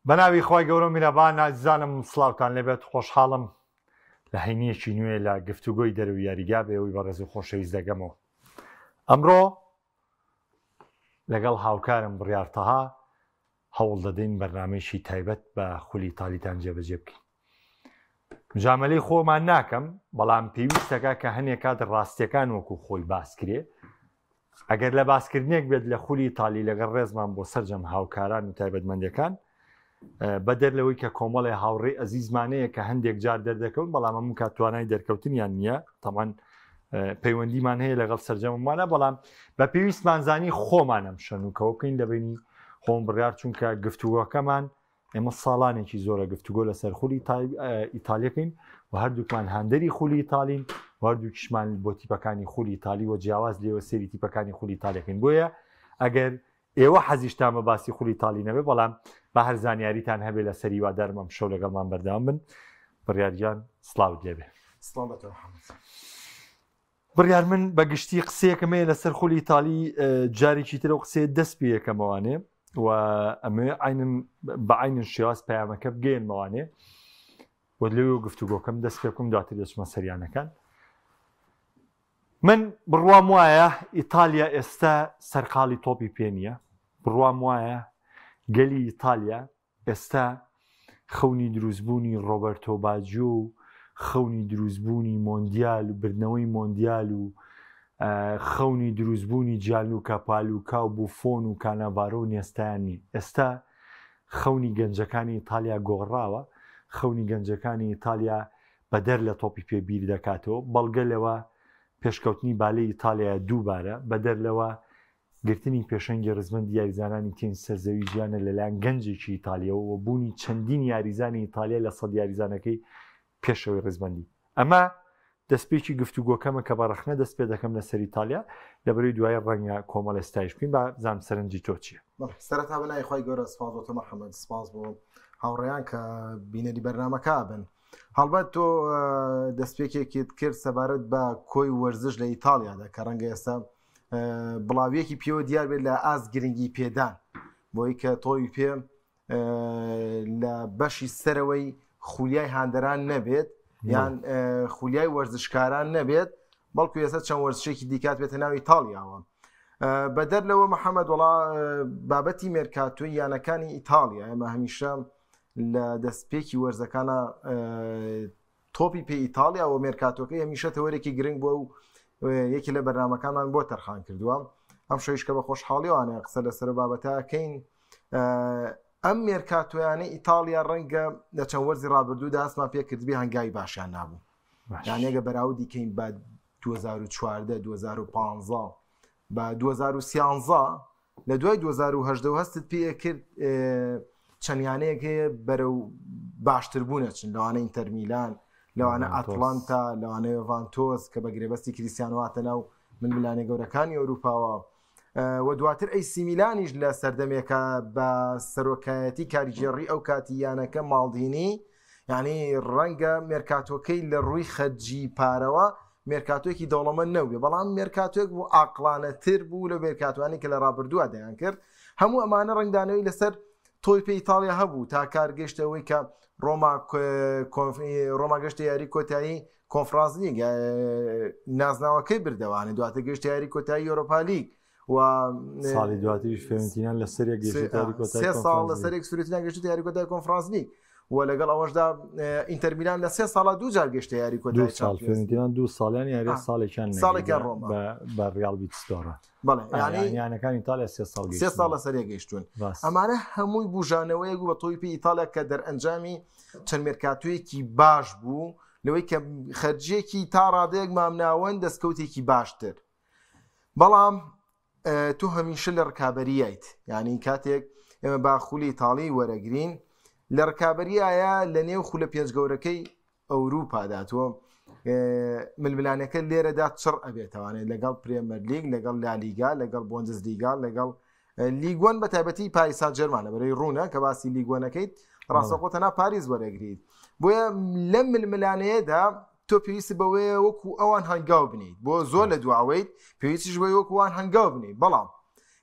بەناوی خۆی گەورە میرەبان نازانم سڵاوتان لەبێت خۆشحاڵم لە هەینیەکی نوێ لە گفتوگۆی دەرەوە یاریگا بێەوەی بەڕێز و خۆشەویست دەگەمەوە. ئەمڕۆ لەگەڵ هاوکارم بڕیارتەها هەوڵ دەدەین بەرنامەیەکی تایبەت بە خولی تالیتان جێبەجێ بکەین. مجاملەی خۆمان ناکەم، بەڵام پێویستەکە کە هەنێک کات ڕاستیەکان وەکو خۆی باسکرێ. ئەگەر لە باسکردنێک بێت لە خولی تالی لەگەڵ ڕێزمان بۆ سەرجەم هاوکاران و تایبەتمەندەکان بەدەر لەوەی کە کۆمەڵی هاوڕێ ئەزیزمانەیە کە هەندێک جار دەردەکەون، بەڵام هەموو کات توانای دەرکەوتنیان نییە. تەمان پەیوەندیمان هەیە لەگەڵ سەرجەممانە، بەڵام بە پێویستمانزانی خۆمانم شەنوکەوە بکەین لەبینی خۆم بڕیار، چونکە گفتوگۆکەمان ئێمە ساڵانێکی زۆرە گفتوگۆ لەسەر خولی ئیتالیەکەین و هەردووکمان هاندەری خولی ئیتالین و هەردووکیشمان بۆ تیپەکانی خولی ئیتالی و جیاواز لێوە سێری تیپەکانی خولی ئیتالیەکەین. بۆیە ئەگەر ئێوە حەزیشتان بە باسی خولی ئیتالی نەبێ، بەڵام بە هەر زانیاریتان هەبێ لە سەری وا دەرمەم شەو لەگەڵمان بەردەوام بن. بڕیارگیان سڵاوت لێبێ. بڕیار من بە گشتی قسەیەکەمەیە لەسەر خولی ئیتالی، جارێکی ترە و قسەیە دەست پێ یەکەمەوانێ و ئەمێ بە عینن شێواز پەیامەکە بگەێنمەوانێ و لەوێ گفتوگۆکەم دەست پێ بکەم، دواتر دەچمە سەریانەکان. من بڕوام وایە ئیتالیا ئێستا سەرقاڵی تۆپی پێ نییە. بڕوام وایە گەلی ئیتالیا ئێستا خەونی دروستبوونی ڕۆبەرتۆ باجیۆ و خەونی دروستبوونی مۆندیال و بردنەوەی مۆندیال و خەونی دروستبوونی جیانلوکا پالوکا و بوفۆن و کاناڤارۆ و نێستایانی. ئێستا خەونی گەنجەکانی ئیتالیا گۆڕاوە. خەونی گەنجەکانی ئیتالیا بەدەر لە تۆپی پێ بیر دەکاتەوە. بەڵگە لەوە پێشکەوتنی بالەی ئیتالیا دووبارە، بەدەر لەوە گرتنی پێشەنگی ڕزمەند یاریزانانی تین سەرزەوی ژیانە لەلایەن گەنجێکی ئیتالیەوە و بوونی چەندین یاریزانی ئیتالیا لە سەد یاریزانەکەی پێشەوەی ڕزمەندی. ئەمە دەستپێکی گفتوگۆکەمە کە بەڕەخنە دەست پێ دەکەم لەسەر ئیتالیا لەبەرەوەی دوای ڕەنگە کۆمەڵ ئێستایش بکەین. با زانم سەرنجی تۆ چییە؟ سەرەتا بەنای خۆی گەورە سپاس بۆ تۆ محەممەد، سپاس بۆ هاوڕێیان کە بینەری بەرنامەکە بن. هەڵبەت تۆ دەستپێکێکیت کرد سەبارەت بە کۆی وەرزش لە ئیتالیادا کە ڕەنگە ئێستا بڵاویەکی پێوە دیار بێت لە ئاز گرنگی پێدان، بۆی کە تۆی پێ لە بەشی سەرەوەی خولیای هاندەران نەبێت یان خولیای وەرزشکاران نەبێت، بەڵکو ئێستا چەند وەرزشێکی دیکات بێتە ناو ئیتالیاوە. بەدەر لەوە محەممەد وڵا بابەتی مێرکاتۆی یانەکانی ئیتالیا ئێمە هەمیشە لە دەستپێکی وەرزەکانە تۆپی پێ ئیتالیا و مێرکاتۆکەی هەمیشە تەوەرێکی گرنگ بووە و یەکی لە بەرنامەکانمان بۆ تەرخان کردووە. ئەم شەویش کە بە خۆشحاڵیوانە قسە لەسەر بابەتەکەین. ئەم مێرکاتۆیانەی ئیتالیا ڕەنگە لە چەند وەرزی ڕابردوودا ئەسمان پێ کردبی هەنگاوی باشیان نابوو. یانێگە بەراودی کەین بە 2014 2015 بە 2013 لە دوای 2010 هەستت پێ کرد چەندیانەیەک هەیە بەرەو باشتربوونە چن، لەوانە ئینتەر میلان، لەوانە ئەتڵانتا، لەوانە یوڤانتۆس کە بە گرێبەستی کریستیانواتە ناو ململانە گەورەکانی ئەوروپاوە و دواتر ئەی سی میلانیش لە سەردەمێکە بە سەرۆکایەتی کاریگێڕی ئەو کاتی یانەکە ماڵدینی، یعنی ڕەنگە مێرکاتۆکەی لە ڕووی خەرجی پارەوە مێرکاتۆیەکی دەوڵەمەند نەبووێ، بەڵام مێرکاتۆیەک بوو ئاقلانەتر بوو لە مێرکاتوانی کە لە ڕابردووە دەیان کرد. هەموو ئەمانە ڕنگدانەوەی لەسەر تۆی پێ ئیتالیا هەبوو تا کارگەشتەوەی کە ڕۆما گەشتە یاری کۆتایی کۆنفرانس لیگ نازناوەکەی بردەوانێت، دواتە گەشتە یاری کۆتایی ئەوروپا لیگ و ساڵی دواتریش فێرنتینان لە سەرێک سێ ساڵ لە سەرێک فێرنتینان گەشتە یاری کۆتایی کۆنفرانس لیگ و لەگەڵ ئەوەشدا ئینتەر میلان لە 3 ساڵە دوو جار گەشتە یاری کۆتایی فێرنتینان 2 ساڵیان یاری ساڵێکیان ڕۆما بە ریال بیتستۆرە. بەڵێ یانەکانی ئیتالیا 3 ساڵ لە سەرێ گەیشتون. ئەمانە هەمووی بژانەوەیەک بوو بە تۆی پێی ئیتالیا کە دەرئەنجامی چەند مێرکاتۆیەکی باش بوو لەوەی کە خەرجیەکی تا ڕادەیەک مامناوەن دەستکەوتێکی باشتر. بەڵام تۆ هەمیشە لە ڕکابەریایت، یعنی کاتێک ئێمە با خولی ئیتاڵی وەرەگرین لە ڕکابەریایە لە نێو خولە پێنج گەورەکەی ئەوروپادا تۆ ململانەکە لێرەدا چڕ ئەبێتەوانێت لەگەڵ پرێمەر لیگ، لەگەڵ لالیگا، لەگەڵ بۆندزلیگا، لەگەڵ لیگوان بە تایبەتی پاریسا جەرمانە بەرەی ڕوونە کە باسی لیگوانەکەیت ڕاستەقۆتەنا پاریس وەرەگریت. بۆیە لەم ململانەیەدا تۆ پێویستی بەوەیە وەکو ئەوان هەنگاو بنیت، بۆ زۆر لە دواوەیت پێویستیش بۆی وەکووان هەنگاو بنیت. بەڵام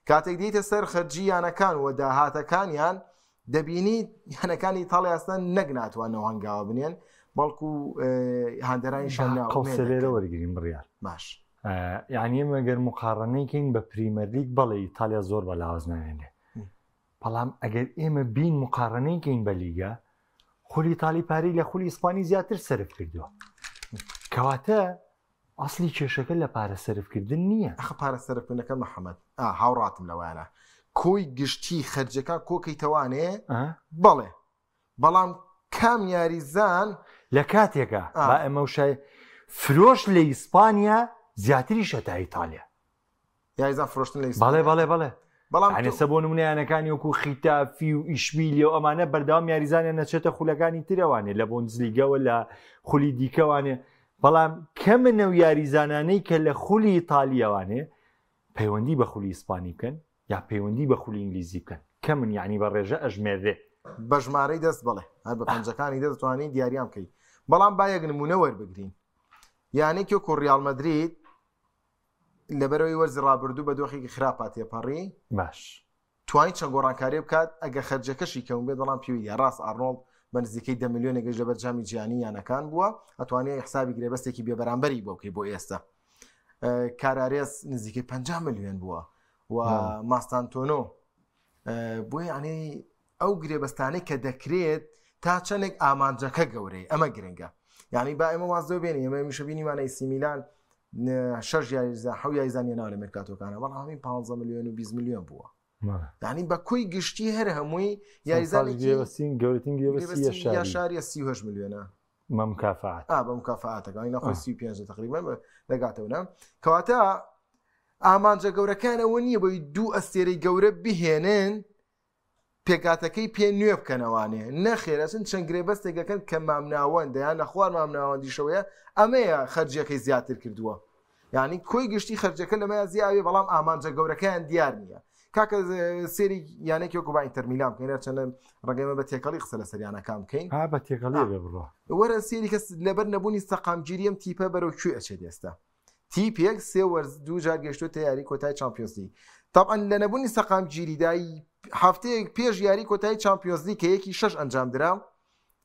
کاتێک دیتە سەر خەرجی یانەکان و داهاتەکانیان دەبینی هەنەکانی ئیتاڵیاستان نەک ناتوانەوە هەنگاوە بنێن بەڵکو هاندەرانی قەوسە لێرە وەرگین بڕیار باش یعنی ئێمە گەر مقارنەیەکەین بە پریمەر لیگ بەڵێ ئیتالیا زۆر بە لاواز ناوێنێ بەڵام ئەگەر ئێمە بین مقارنەیەکەین بە لیگە خولی ئیتالی پاری لە خولی ئیسپانی زیاتر سەرف کردووە کەواتە ئەسلی کێشەکە لە پارە سەرفکردن نییە ئەخ پارە سەرفکردنەکە محەممەد هاوڕاتم لەوانە کۆی گشتی خەرجەکە کۆکەی توانێ بەڵێ بەڵام کام یاریزان لە کاتێکە با ئەمە وشای فرۆش لە ئیسپانیا زیاتریشە تا ئیتالیا یاریزان فرۆشتن لە بەڵێ بەڵێ بەڵێ بەڵام ئەنەسە بۆ نمونەیانەکانی وەکو خیتافی و ئیشبیلی و ئەمانە بەردەوام یاریزانیان نەچێتە خولەکانی ترەوانێ لە بۆنزلیگەوە لە خولی دیکەوانێ بەڵام کەمنە و یاریزانانەی کە لە خولی ئیتالیاوانێ پەیوەندی بە خولی ئیسپانی بکەن یا پەیوەندی بە خولی ئینگلیزی بکەن کەمن یعنی بە ڕێژە ئەژمێرێ بە ژمارەی دەست بڵێ هەر بە پەنجەکانی دەستوانین دیاریان بکەیت بەڵام با یەک نمونە وەربگرین یانێکی وەکو ڕیال مەدرید لەبەرەوەی وەرزی ڕابردوو بە دۆخێکی خراپات تێپەڕی باش توانی چەند گۆڕانکاری بکات ئەگە خەرجەکەشی کەم بێت دەڵام پێوی ڕاست ئارنۆڵد بە نزیکەی 10 میلیۆن گەشت لە بەرجامی جیهانی یانەکان بووە ئەتوانێت حسابی گرێبەستێکی بێبەرامبەری بۆ بکەی بۆ ئێستا کارارێز نزیکەی 50 میلیۆن بووە و ماستانتۆنۆ بۆی عنی ئەو گرێبەستانەی کە دەکرێت تا چەندێک ئامانجەکە گەورەی ئەمە گرنگە یعنی با ئێمە وازدە بێنی ئێمە میشە بینیمانەی سی میلان 6 یاریزان حو یاریزانی ناو لە مێرکاتۆکانە بەڵام هەمین 15 میلیۆن و 20 میلیۆن بووە یعنی بە کۆی گشتی هەر هەمووی یاریزانێکی گەورەترین گرێبەستی یا شاری 38 میلیۆنە مەمکافات بە مکافاتەکە ئەی نەخۆی 35 تقریبا لەگاتەوە کەواتە ئامانجە گەورەکانەوە نییە بۆی دوو ئەستێرەی گەورە بهێنن پێکاتەکەی پێ نوێ بکەنەوانێ نەخێرەچن چەند گرێبەستێکەکەن کە مامناوەندە یان لە خوار مامناوەندیشەوەیە ئەمەیە خەرجیەکەی زیاتر کردووە یعنی کۆی گشتی خەرجەکە لەمەیە زیاوێ بەڵام ئامانجە گەورەکەیان دیار نییە کاکە سێری یانێکی وەکو با ئینتەر میلان بکەین چەندە ڕێگەمە بە تێکەڵی قسە لە سەریانەکان بکەین بە تێکەڵی بڕۆ وەرە سێری کەس لەبەر نەبوونی سەقامگیریەم تیپە بەرەو کوێ ئەچێت ئێستا تیپێک سێ وەرز دوو جار گەشتوتە یاری کۆتای چامپیۆنز لیگ طبعا لە نەبوونی سەقامگیریدای هەفتەیەک پێش یاری کۆتایی چامپیۆنز لیگ کە یەکی 6 ئەنجامدرا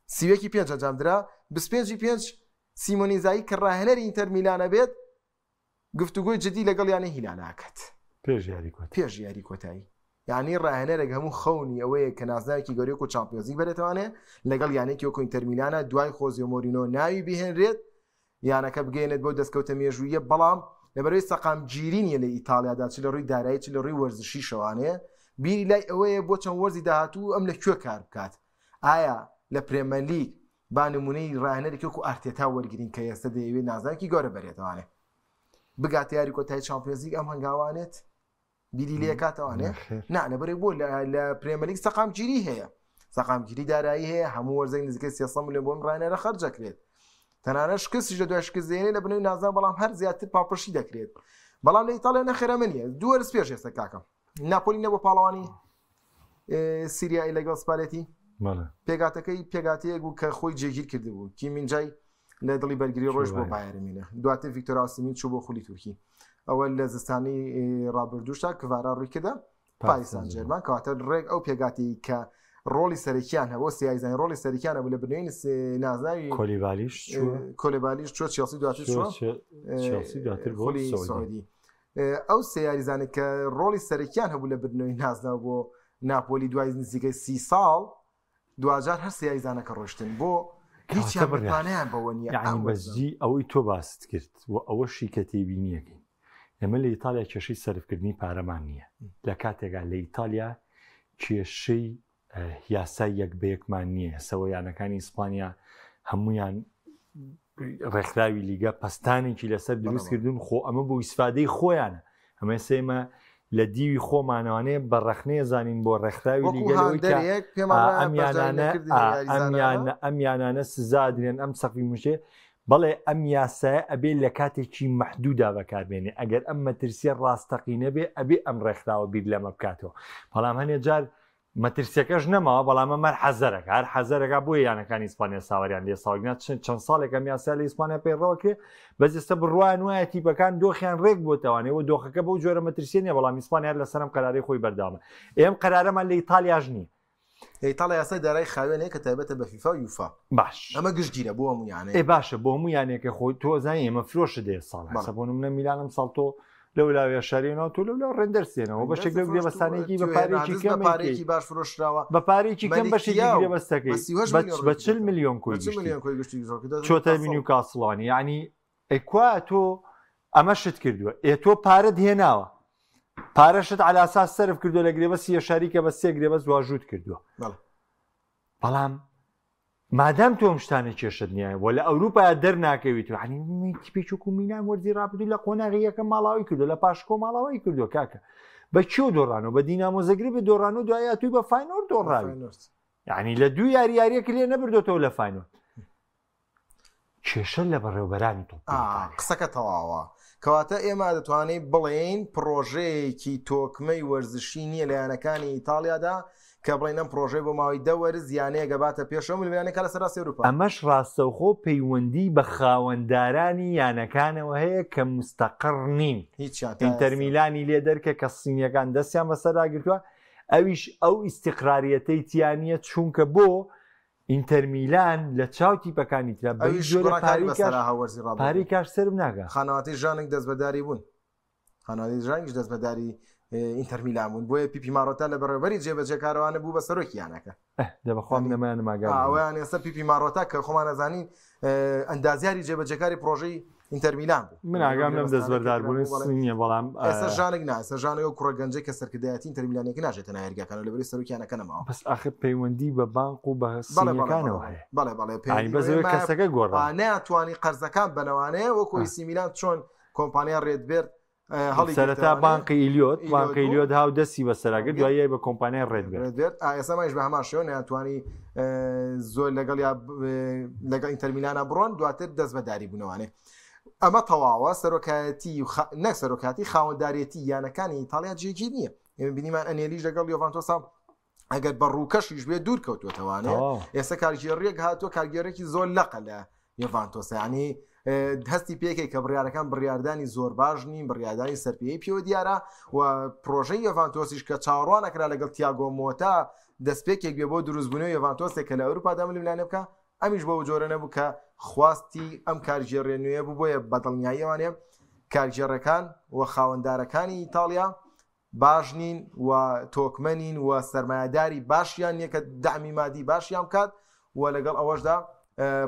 سیوەکی 5 ئەنجامدرا 25 سیمۆنیزایی کە ڕاهێنەری ئینتەر میلانە بێت گفتوگۆی جدی لەگەڵ یانە هیلاناکات پێش یاری کۆتایی یعنی ڕاهێنەرێک هەموو خەونی ئەوەیە کە نازناوێکی گەورەی و چامپیۆنز لیگ بێتوانێ لەگەڵ یانێکی وەکو ئینتەر میلانە دوای خۆزیۆ مۆرینۆ ناوی بهێنرێت یانەکە بگەێنێت بۆ دەستکەوتە مێژوویە بەڵام لەبەرەوەی سەقامگیری نیە لە ئیتاڵیادا چ لە ڕووی دارایی چ لە ڕووی وەرزشی شەوانەیە بیری لای ئەوەیە بۆ چەند وەرزی داهاتوو ئەم لەکوێ کار بکات ئایا لە پرێمەر لیگ با نمونەی ڕاهێنەرێکی وەکو ئارتێتا وەرگرین کە ئێستا دەیەوێت نازانکی گەورە بەرێتوانێت بگاتە یاری کۆتایی چامپیۆنز لیگ ئەم هەنگاوانێت بیری لێ کاتەوانێت نا لەبەرەوەی بۆ لە پرێمەر لیگ سەقامگیری هەیە سەقامگیری دارایی هەیە هەموو وەرزەی نزیکەی 300 میلیۆن بۆم ڕاهێنەرە خەرجەکرێت تەنانە شکستیش لە دوای شکست دێنێ لە بنەوەی نازان بەڵام هەر زیاتر پاپەشی دەکرێت بەڵام لە ئیتاڵیا نەخێرەمە نییە دوو وەرز پێش ئێستا کاکەم ناپۆلی نەبوو پاڵەوانی سیریایی لەگەڵ سپالێتی پێگاتەکەی پێگاتەیەک بوو کە خۆی جێگیر کرده بوو کیمینجای لە دڵی بەرگری ڕۆژ بۆ بایەرن مینە دواتر ڤیکتۆر ئاسیمین چوو بۆ خولی تورکی ئەوە لە زستانی ڕابردووشتا کڤارا ڕووی کردە پاریس سان ژێرمان کەواتە ڕێک ئەو پێگاتی کە ڕۆڵی سەرەکیان هەبوو سیایزانی ڕۆڵی سەرەکیان هەبوو لە بنوێنی نازناوی کۆلیبالیش چوە چێلسی دواتر خۆلی سعودی ئەو سیاریزانێک کە ڕۆڵی سەرەکیان هەبوو لە بنەوەی نازناو بۆ ناپۆلی دوای نزیکەی 30 ساڵ دوجار هەر سیاریزانەکە ڕۆشتن بۆ هیچیان بەتوانیان بەوە نییە بەزجی ئەوەی تۆ باست کرد و ئەوەشی کە تێبینیەکەین ئێمە لە ئیتالیا کێشەی سەرفکردنی پارەمان نییە لە کاتێکا لە ئیتالیا کێشەی یاسای یەک بەیەکمان نییە سەوەیانەکانی ئیسپانیا هەمویان ڕێکخراوی لیگە پستانێکی لەسەر دروست کردون خۆ ئەمە بۆ ئیسفادەی خۆیانە ئەمە سێمە لە دیوی خۆمانەوانەیە بە ڕەخنەیە زانین بۆ ڕێکخراوی لیگەلەوەی ئەم یانانە سزادرێن ئەم سەفی موشێ بەڵێ ئەم یاسایە ئەبێ لە کاتێکی مەحدوودا بەکاربێنێ ئەگەر ئەم مەترسیە ڕاستەقینە بێ ئەبێ ئەم ڕێکخراوە بیر لەمە بکاتەوە بەڵام هەنێ جار مەترسیەکەش نەماوە بەڵامە مەر حەزەرەکە هەر حەزەرەکە بۆ یانەکانی ئیسپانیا ساوەریان لێ ساڵگنات چەند ساڵێکم یاسا لە ئیسپانیا پێڕەوەکرێ بەجێستە بڕوایان وایە تیپەکان دۆخیان ڕێک بۆتەوانەوە دۆخەکە بۆ جۆرە مەترسیە نیە بەڵام ئیسپانیا لەسەرم قەراری خۆی بەردامە ئێم قەرارەمان لە ئیتالیاش نییە ئیتاڵیا یاسای دارای خاوێن هەیە کە تایبەتە بە فیفا و یوفا باش ئەمە گشتگیرە بۆ هەموو یانێ باشە بۆ هەموو یانێکە خۆی تۆزانانی ئێمە فرۆشە دێ ساڵ سەبوونم نە میلانم ساڵ تۆ لەو لاوێ شارێنەوە تۆ لەو ڕێندەرسێنەوە بەشێک لەو گرێبەستانێکی بە پارێکی کەم پارێکی باش فرۆشراوە بە پارێکی کەم بەشێکی گرێبەستەکەی بە 40 میلیۆن کۆی چۆتە نیوکاسڵانی یعنی ئەیکوا تۆ ئەمە شت کردووە تۆ پارەت هێناوە پارەشت علاسا سرف کردو لە گرێبەستی شاریکە بە سێ گرێبەست واژوت کردووە بەڵام مادام تۆم شتانە کێشت نییە وە لە ئەوروپا دەرناکەویت و عنی پێچووک و مینان وەرزی ڕابدوو لە قۆناغیەکە ماڵاوی کردو لە پاشکۆ ماڵاوی کردو کاکە بە چۆ دۆڕانەوە بە دینامۆ زەگری بە دۆڕان و دوایە توی بە فاینۆر دۆڕاوی یعنی لە دوو یاریارەکە لێ نەبردۆتەوە لە فاینۆر کێشە لە بەڕێوبەرانی تۆ قسەکە تەواوە کەواتە ئێمە دەتوانین بڵێین پرۆژەیەکی تۆکمەی وەرزشی نییە لە یانەکانی ئیتاڵیادا کە بڵێنم پرۆژەی بۆ ماوەی دەوەرز یانەیە گەباتە پێشەوە ملیانەکە لە سەراستی ئەوروپا ئەمەش ڕاستەوخۆ پەیوەندی بە خاوەندارانی یانەکانەوە هەیە کە مستەقر نین ئینتەر میلانی لێ دەرکە کە سینیەکان دەستیان بەسەراگرتووە ئەویش ئەو ئیستیقراریەتەی تیانە چونکە بۆ ئینتەر میلان لە چاو تیپەکانی ترا پاری کاش سرم ناگە خانەواتی ژانێک دەستبەداری بوون خانەواتی ژانیش دەستبەداری ئینتەر میلان بوون بۆیە پیپی ماڕۆتا لە بەڕێوەبەری جێبەجێکارەوانە بوو بە سەرۆکی یانەکە دەبەخوام نەمایان ماگە ئەویان ئێستا پیپی ماڕۆتا کە خۆمان نەزانین ئەندازیاری جێبەجێکاری پرۆژەی ئینتەر میلان بوو من ئاگام لەم دەستبەرداربوونی سنیە بەڵام ئێستا ژانێک ناسە ژانەوە و کوڕەگەنجەی کە سەرکردایەتی ئینتەر میلانێکی ناژێتە نایەرگاکانەوە لەبەری سەرۆکیانەکەنەمەوە بەس ئاخر پەیوەندی بە بانق و بە سینیەکانەوە هەیە بەڵێ بەزەوەی کەسەکە گۆڕا ناتوانانی قەرزەکان بنەوانەیە وەکو ئیسی میلان چۆن کۆمپانیا ڕێدبێرد سەرەتا بانقی ئیلیۆت هاو دەستی بەسەراگرت دوایە بە کۆمپانیای ڕێدبێت ئێساماش بە هەمان شێوە ناتوانانی زۆر لەگەڵ ئینتەر میلانە بڕۆن دواتر دەست بەداری بوونەوانێ ئەمە تەواوە سەرۆکایەتی نەک سەرۆکاتی خاوەنداریەتی یانەکانی ئیتاڵیا جێگی نییە ئێمە بینیمان ئەنێلیش لەگەڵ یۆڤانتۆسا ئەگەر بە ڕووکەشیش بێ دوور کەوتوێتەوانێ ئێستا کارگێڕیەک هاتووە کارگێڕێکی زۆر لەقە لە یۆڤانتۆسا ینی هەستی پێکەی کە بڕیارەکان بڕیاردانی زۆر باش نین بڕیاردانی سەرپێی پێوە دیارە و پرۆژەی یۆڤانتۆسیش کە چاوەڕوانەکرا لەگەڵ تیاگۆ مۆتا دەستپێکێک بێ بۆ دروستبوونەوەی یۆڤانتۆسێک کە لە ئەوروپادا ملیانە بکە ئەمیش بۆ جۆرە نەبوو کە خواستی ئەم کارگێڕێ نوێ بوو بۆیە بەدڵنیاییەوانێ کارگێڕەکان و خاوەندارەکانی ئیتاڵیا باش نین و تۆکمەنین و سەرمایه‌داری باشیان نییە کە دامی مادی باشیان بکات و لەگەڵ ئەوەشدا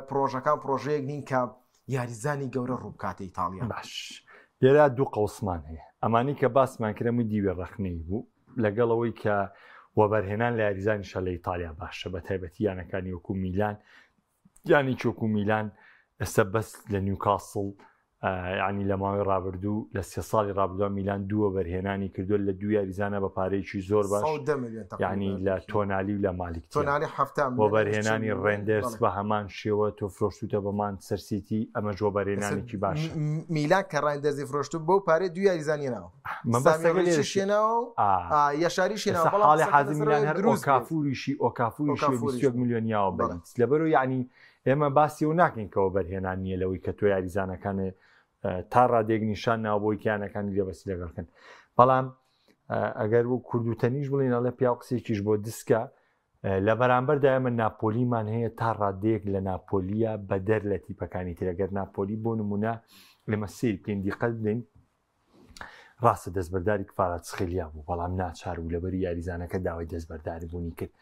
پرۆژەکان پرۆژەیەک نین کە یاریزانی گەورە ڕووبکاتە ئیتاڵیا باش لێرا دوو قەوسمان هەیە ئەمانی کە باسمان کرێم و دیوێ ڕەخنەی بوو لەگەڵەوەی کە وەبەرهێنان لە یاریزانیشە لە ئیتاڵیا باشە بە تایبەتی یانەکانی وەکو میلان یانی چۆکو میلان ئێستا بەس لە نیوکاسڵ ینی لە ماوەی ڕابردوو لە 3 ساڵی ڕابردووە میلان دووە بەرهێنانی کردووە لە دوو یاریزانە بە پارەیەکی زۆر باش ینی لە تۆنالی و لە مالیک بۆ بەرهێنانی ڕێندەرس بە هەمان شێوە تۆ فرۆشتوتە بەمان سەرسیتی ئەمە جۆ بەرهێنانێکی باش میلان کە ڕێندەرزی فرۆشتو بۆ پارێ دوو یاریزانیەوە یاشاریشێناوەڵی حەزی میلان هەر ئۆکافوریشی ئۆکافوریشی میلیۆنیاوە بەرەنس لەبەرو ینی ئێمە باسی و ناکەین کەەوە بەرهێنان نیە لەوەی کە تۆ یاریزانەکانە تا ڕادێک نیشان ناوبۆی کیانەکانی لێبەسی لەگەڵکەن بەڵام ئەگەر بۆ کوردوتەنیش بڵین لە پیا قسێکیش بۆ دسکە لە بەرامبەردا ئەمە ناپۆلیمان هەیە تا ڕادەیەک لە ناپۆلیە بە دەر لە تیپەکانی ترەگەر ناپۆلی بۆ نمونە لەمە سیر بکەین دیقەت بدەین ڕاستە دەستبەرداری کفارات سخێلیا بوو بەڵام ناچار و لەبەری یاریزانەکە داوای دەستبەرداری بوونی کرد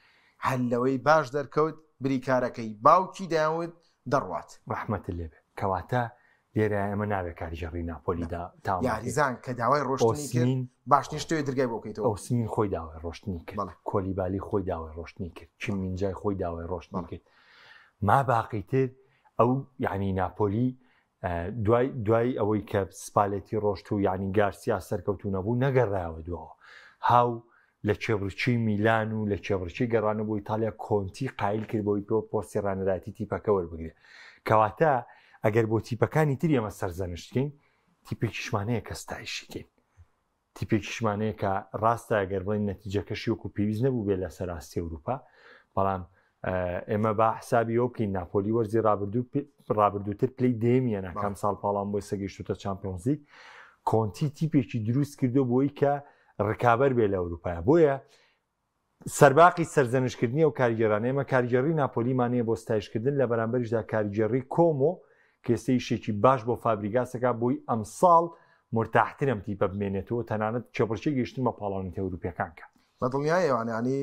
هەلەوەی باش دەرکەوت بریکارەکەی باوکی داوت دەڕوات ڕەحمەتت لێبێ کەواتە لێرە ئەمە ناوێت کاریژەڕی ناپۆلیدا تا یاریزان کە داوای ڕۆشتنی کرد باشنی شتێ دەرگای بۆکەیتەوە ئۆسمین خۆی داوای ڕۆشتنی کرد کۆلیبالی خۆی داوای ڕۆشتنی کرد چیمینجای خۆی داوای ڕۆشتنی کرد ما باقیتر ئەو یعنی ناپۆلی دوای ئەوەی کە سپالەتی ڕۆشت و یعنی گارسیا سەرکەوتو نەبوو نەگەڕایەوە دووە هاو لە کێبرچی میلان و لە کێبرچی گەڕانە بۆ ئیتالیا کۆنتی قایل کرد بۆی پێ پۆستی ڕانەداتی تیپەکە وەربگرێت کەواتە ئەگەر بۆ تیپەکانی تری ئەمە سەرزەنشتکەین تیپێکیشمانەیە کە ستایشیکەین تیپێکیشمانەیە کە ڕاستە ئەگەر بڵین نەتیجەکەشی وەکو پێویست نەبوو بێت لە سەراستی ئەوروپا بەڵام ئێمە با حسابی ئەو بکەین ناپۆلی وەرزی ڕابردووتر پلەی دێمیە ناکەم ساڵ پاڵام بۆی سەگەیشتوتە چامپیۆنز لیگ کۆنتی تیپێکی دروست کردو بۆی کە ڕکابەر بێ لە ئەوروپایە بۆیە سەرباقی سەرزەنشکردنی و کاریگەرانە ئێمە کاریگەڕی ناپۆلیمانەیە بۆ ستایشکردن لە بەرامبەریشدا کاریگەڕی کۆمۆ کێسەیشێکی باش بۆ فابریگاسەکە بۆی ئەم ساڵ مرتاحترم تیپە بمێنێتەوە تەنانەت چێپڕچی گەیشتن بە پاڵەوانێتی ئەوروپیەکان کە بەدڵنیایەوانی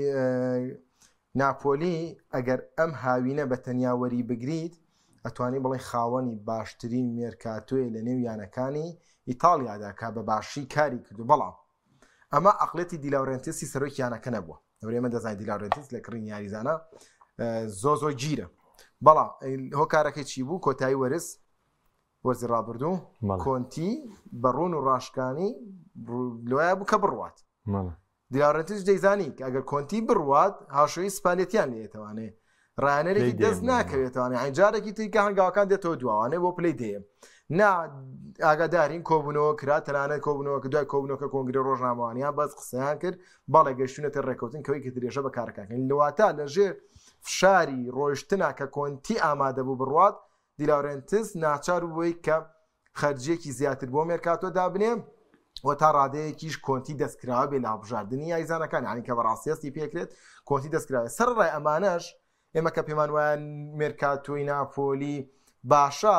ناپۆلی ئەگەر ئەم هاوینە بە تەنیاوەری بگریت ئەتوانی بڵێ خاوەنی باشترین مێرکاتۆیە لە نێو یانەکانی ئیتاڵیادا کا بە باشی کاری کردو بەڵام ئەمە ئەقلەتی دیلاورنتیسی سەرۆکی یانەکە نەبووە ئەوێمە دەزانین دیلاورنتیس لە کڕین یاریزانە زۆ گیرە بەڵام هۆکارەکەی چی بوو کۆتایی وەرزی ڕابردوو کۆنتی بەڕوون و ڕاشکانی لۆیە بوو کە بڕوات دیلاورنتیش دەیزانی ئەگەر کۆنتی بڕوات هاشۆی سپالێتیان لێتوانێ ڕانەرێکی دەست ناکەوێتوانێ ئەنجارێکی تریکە هەنگاوەکان دێتەوە دووانێ بۆ پلەی دێم نا ئاگادارین کۆبوونەوە کرا تەنانەت کۆبوونەوە کە دوای کۆبوونەوەکە کۆنگری ڕۆژنامەوانیان بەس قسەیان کرد بەڵێ گەشتونەتە ڕێکەوتن کەوەی کە درێژە بە کارەکەکەن لەواتە لەژێر فشاری ڕۆیشتنا کە کۆنتی ئامادە بوو بڕوات دیلاورنتیس ناچار بووی کە خەرجیەکی زیاتر بۆ مێرکاتۆ دابنێ و تا ڕادەیەکیش کۆنتی دەستکراوە بێ لە هەڵبژاردننی یاریزانەکان ینی کە بەڕاستیەستی پێکرێت کۆنتی دەستکراوە سەر ڕای ئەمانەش ئێمە کە پێمان وایە مێرکاتۆی ناپۆلی باشە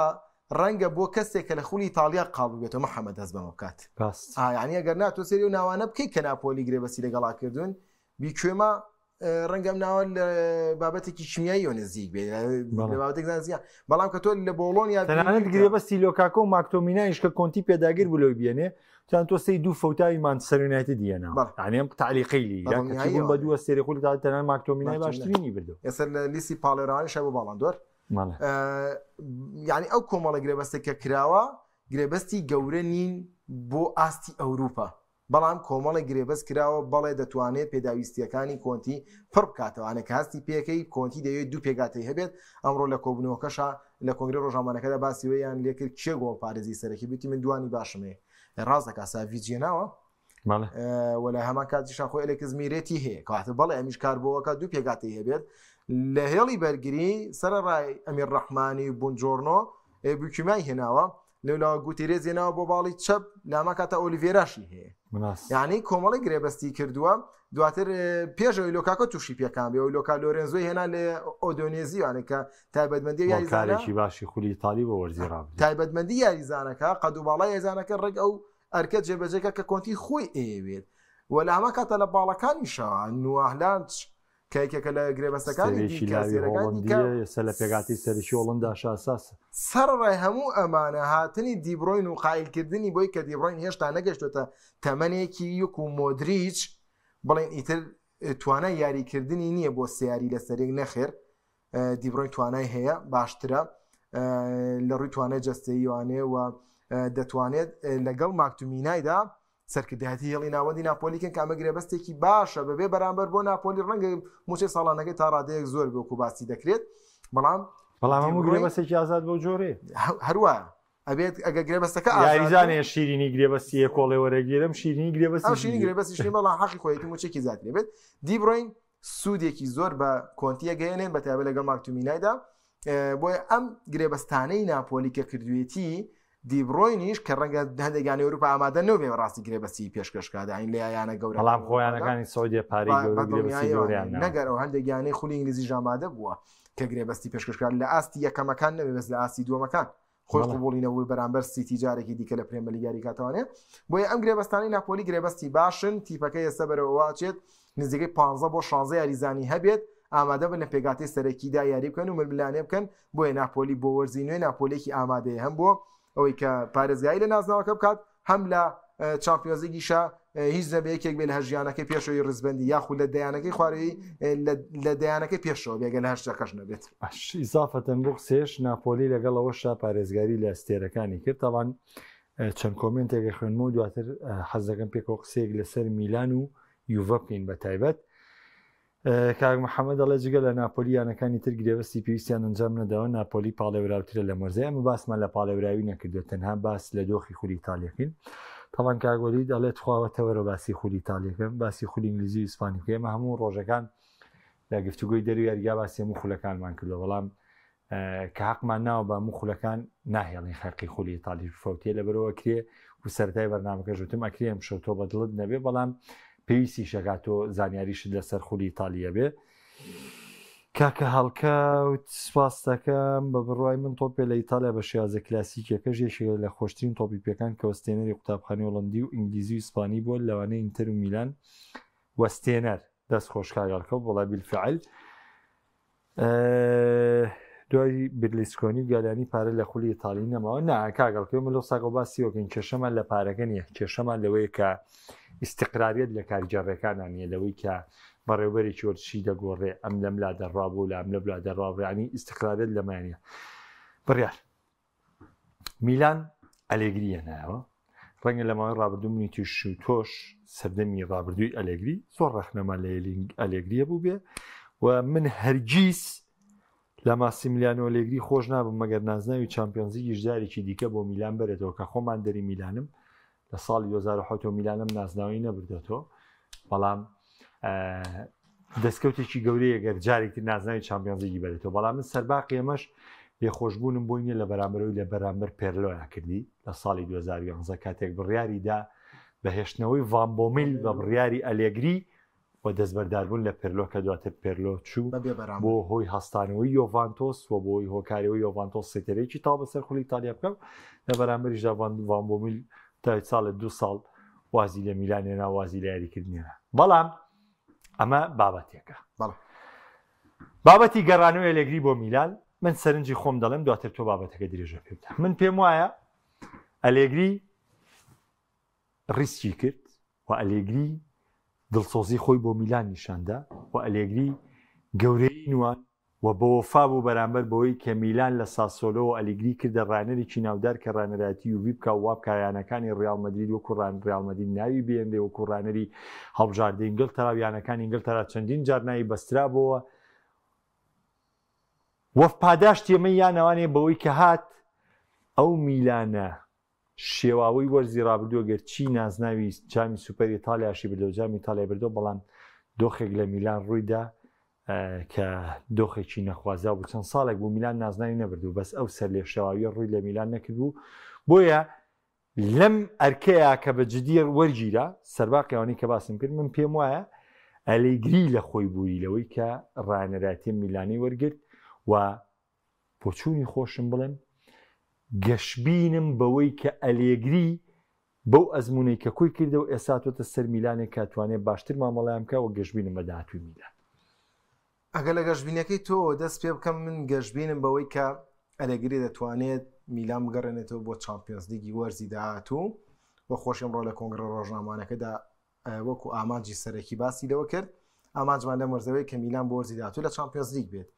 ڕەنگە بۆ کەسێک کە لە خولی ئیتالیا قاڵ بێتەوە محەممەد هەست بەمە بکات ینی ئەگەر ناتۆ سێری و ناوانە بکەیت کە ناپۆلی گرێبەسی لەگەڵا کردوون بیکوێمە ڕەنگەم ناوە لە بابەتێکی شمیایی و نزیک بێت بابەتێکزیان بەڵام کە تۆ لە بۆڵۆنیا گرێبەستی لۆکاکۆ و ماکتۆمینایش کە کۆنتی پێداگیر بوو لەوی بێنێ چیان تۆ سی دوو فەوتاوی مانچستەر دیێنە ینیم تعلیقی بە دووە سێری خولی تا تەنان ماکتۆمینای باشترینی بردو ئێستا لە لیستی پاڵێرانی شە بۆ باڵندۆر یعنی ئەو کۆمەڵە گرێبەستێک کە کراوە گرێبەستی گەورە نین بۆ ئاستی ئەوروپا بەڵام کۆمەڵی گرێبەست کراوە بەڵێ دەتوانێت پێداویستیەکانی کۆنتی پڕ بکاتەوەوانە کە هەستی پێەکەی کۆنتی دەوێت دوو پێگاتی هەبێت ئەمڕۆ لە کۆبنەوەکەشە لە کۆنگری ڕۆژنامەکەدا باسیوەیان لێکرد چێ گۆڵ پارێزی سەرەکی بوتی من دوانی باشمێ ڕاستەکە ساڤیجێناوە وەلای هەمان کاتیشان خۆی ئەلێکزمیرێتی هەیە کاتە بەڵێ ئەمیش کار بۆەکە دوو پێگاتی هەبێت لە هێڵی بەرگری سەرڕای ئەمیر ڕەحمانی بونجۆرنۆ بکیمای هێناوە لەولاوە گوتیرێز هێناوە بۆ باڵی چەپ لاما کاتە ئۆلیڤێراشی هەیە یعنی کۆمەڵی گرێبەستی کردووە دواتر پێشەوەی لۆکاکە تووشی پێکان بێ و لۆکا لۆرێنزۆی هێنا لە ئۆدۆنێزیوانە کە تایبەتمەندی یاریزانێکی باشی خولی ئیتالی بۆ وەرزی تایبەتمەندی یاریزانەکە قەد و باڵای یاریزانەکە ڕێک ئەو ئەرکە جێبەجێکە کە کۆنتی خۆی ئێوێت وە لاما کاتە لە باڵەکانیشەوە نوواهلانچ کەیکێکە لە گرێبەستەکانی سە لە پێگاتی سەرشی وڵندا شاساسە سەرڕای هەموو ئەمانە هاتنی دیبڕۆین و قایلکردنی بۆی کە دیبڕۆین هێشتا نەگەشتوتە تەمەنێکی یەک و مۆدریچ بڵێن ئیتر توانای یاریکردنی نییە بۆ سیاری لە سەرێک نەخێر دیبڕۆین توانای هەیە باشترە لە ڕووی توانای جەستەییوانێ و دەتوانێت لەگەڵ ماکتومینایدا سەرکردایەتی هێڵی ناوەندی ناپۆلیکن کامە گرێبەستێکی باشە بەبێ بەرامبەر بۆ ناپۆلی ڕەنگە موچەی ساڵانەکەی تا ڕادەیەک زۆر بۆکو باسی دەکرێت بەڵام هەموو گرێبەستێکی ئازاد بۆ جۆرێ هەروە ئەبێت ئەگە گرێبەستەکە یاریزانێ شیرینی گرێبەستی کۆڵێ وەرەگیرم شیرینی گرێبەستی بەڵام حەقی خۆیەتی موچێکی زیات لێبێت دیبڕۆین سوودێکی زۆر بە کۆنتیە گەیەنێن بە تایبەت لەگەڵ ماکتومینایدا بۆیە ئەم گرێبەستانەی ناپۆلیکە کردوێتی دیبڕۆینیش کە ڕەنگە هەندێکانی ئەوروپا ئامادە نەبێ ڕاستی گرێبەستی پێشکەشکادا این لە یانە گەورە بەڵام خۆیانەکانی سعودی پارەی گەورە نەگەر ئەو هەندێکیانەی خولی ئینگلیزی ژامادە بووە کە گرێبەستی پێشکەشکار لە ئاستی یەکەمەکان نەبێ بەس لە ئاستی دووەمەکان خۆی قبوڵینەوەی بەرامبەر سیتی جارێکی دیکە لە پرێمەلیگاری کاتوانێت بۆیە ئەم گرێبەستانی ناپۆلی گرێبەستی باشن تیپەکەی ئێستا بەرەوەواچێت نزیکەی 15 بۆ 16 یاریزانی هەبێت ئامادە بن لە پێگاتی سەرەکیدا یاری بکەن و ململانێ بکەن بۆیە ناپۆلی بۆ وەرزی نوێ ناپۆلێکی ئامادەیە هەم بۆ ئەوەی کە پارێزگایی لە نازناوەکە بکات هەم لە چامپیۆنزێکیشە هیچ نەبێ یەکێک بێ لە هەژیانەکەی پێشەوەی ڕزبەندی یاخود لە دەیانەکەی خوارەوەی لە دەیانەکەی پێشەوە بێگە لە هەشتەکەش نەبێت ئیزافەتەن بۆ قسێش ناپۆلی لەگەڵەوەشە پارێزگاری لە ئەستێرەکانی کرد تاوان چەند کۆمنتێکی خوێنمە و دواتر حەز دەکەم پێکەوە قسێک لەسەر میلان و یوڤە بکەین بە تایبەت کاک محەممەد دەڵێ جگە لە ناپۆلیانەکانی تر گرێبەستی پێویستیان ئەنجام نەداوە ناپۆلی پاڵێوراوترە لە مەرزای ئەمە باسمان لە پاڵێوراوی نەکردوێت تەنها باس لە دۆخی خولی ئیتالیەکەین تاوان کاگۆلی دەڵێت خواوەتەوەرە باسی خولی ئیتالیەکەم باسی خولی ئینگلیزی و ئیسپانی ئێمە هەموو ڕۆژەکان لە گفتوگۆی دەروی یاریگا باسی هەموو خولەکانمان کردووە بەڵام کە حەقمان ناوە بە هەموو خولەکان ناهێڵین خەرقی خولی ئیتالی فەوتێ لەبەرەوە کرێ و سەرەتای بەرنامەکە ژوتم ئەکرێم شەو تۆ بە دڵت نەبێ بەڵام پێویستی شەکاتۆ زانیاریشت لەسەر خولی ئیتالیا بێ. کاکە هەڵکەوت سپاس دەکەم بە بڕوای من تۆپێ لە ئیتالیا بە شێوازە کلاسیکەکە ژێشێک لە خۆشترین تۆپی پێکان کە وەستێنەری قوتابخانەی هۆڵەندی و ئینگلیزی و ئیسپانی بووە لەوانەیە ئینتەر و میلان وەستێنەر دەست خۆشکاگەڵکە وڵای بالفعل دوای برلیسکۆنی و گالانی پارە لە خولی ئیتالی نەماوە نا کاگەڵکە ملۆ ساگۆ باسی وەکەین کێشەمان لە پارەکە نییە کێشەمان لەوەیە کە ئیستقراریت لە کارجارڕێکانان نیە لەوەی کە بەڕێوبەرێکی وەرچی دەگۆڕێ ئەم لەم لا دەڕابوو لە ئەم لە بلا دەڕابڕانی ئیستقرارێت لەمانە بڕیار میلان ئەلێگریە نایەوە ڕەنگە لەماوەی ڕابردوو منی توش و تۆش سەردەمی ڕابردووی ئەلێگری زۆر ڕەخنەما لە ئەلێگریە بوو بێ و من هەرگیز لە ماسیمیلیانۆ ئەلێگری خۆش نابم مەگەر نازناوی چامپیۆنزی ژدارێکی دیکە بۆ میلان بێتەوە کە خۆمان دەری میلانم لە ساڵی 2007 میلانم نازناوی نەبردێتەوە بەڵام دەستکەوتێکی گەورەیە گەر جارێکی نازناوی چامپیۆنزیی بێتەوە بەڵام من سەرباقی ئەمەش لێخۆشببوونم بۆی نیە لە بەرامبەرەوەی لە بەرامبەر پێرلۆیا کردی لە ساڵی 2011 کاتێک بڕیاریدا بەهێشتنەوەی ڤامبۆمیل بە بڕیاری ئەلێگری و دەستبەرداربوون لە پێرلۆ کە دواتر پێرلۆ چوو بۆ هۆی هەستانەوەی یۆڤانتۆس و بۆی هۆکاریەوەی یۆڤانتۆس سێتەرێکی تا بەسەر خولی ئیتالیا بکەم لە بەرامبەریشدا ڤامبۆمیل تا ساڵە 2 ساڵ وازی لە میلانێنا وازی لە یاریکردنیێنە بەڵام ئەمە بابەتێکە بابەتی گەڕانەوەی ئەلێگری بۆ میلان من سەرنجی خۆم دەڵێم دواتر تۆ بابەتەکە درێژە پێ بدە من پێم وایە ئەلێگری ڕیسکی کرد و ئەلێگری دڵسۆزی خۆی بۆ میلان نیشاندا و ئەلێگری گەورەی نوان و بە وەفا بوو بەرامبەر بەوەی کە میلان لە ساسۆلۆ و ئەلێگری کردە ڕانەرێکی ناودار کە ڕانەراتی یوڤی بکە و وابکایانەکانی ڕیال مەدرید وەکو ڕیال مەدرید ناوی بێندێ وەکو ڕانەری هەڵبژاردە ئینگلتەرا و یانەکانی ئینگلتەرا چەندین جار ناوی بەسترا بۆوە وەف پاداش تێمەی یانەوانێ بەوەی کە هات ئەو میلانە شێواوەی وەرزی ڕابردووە گەرچی نازناوی جامی سوپەر ئیتالیاشی بردەوە جامی ئیتالیا بردەوە بەڵام دۆخێک لە میلان ڕوویدا کە دۆخێکی نەخوازا بوو چەند ساڵێک بوو میلان نازناوی نەبردوو بەس ئەو سەر لێ شێواویە ڕووی لە میلان نەکردبوو بۆیە لەم ئەرکەیە کە بە جددی وەرگیرە سەرباقیەوەی کە باسم کرد من پێم وایە ئەلێگری لە خۆی بووری لەوەی کە ڕانەراتی میلانی وەرگرت و بۆچوونی خۆشم بڵێم گەشببینم بەوەی کە ئەلێگری بەو ئەزمونەی کە کۆی کردە و ئێساتۆتە سەر میلانێک کاتوانێت باشتر مامەڵیان بکە و گەشببینم بە داهاتووی میلان ئەگە لە گەشتبینەکەی تۆ دەست پێ بکەم من گەشتبینم بەوەی کە ئەلێگری دەتوانێت میلان بگەڕێنێتەوە بۆ چامپیۆنز لیگی وەرزی داهاتوو و خۆشیم ڕۆ لە کۆنگرە ڕۆژنامانەکەدا وەکو ئامانجی سەرەکی باسی لەوە کرد ئامانجمان لە مەرزەوەی کە میلان بۆ وەرزی داهاتوو لە چامپیۆنز لیگ بێت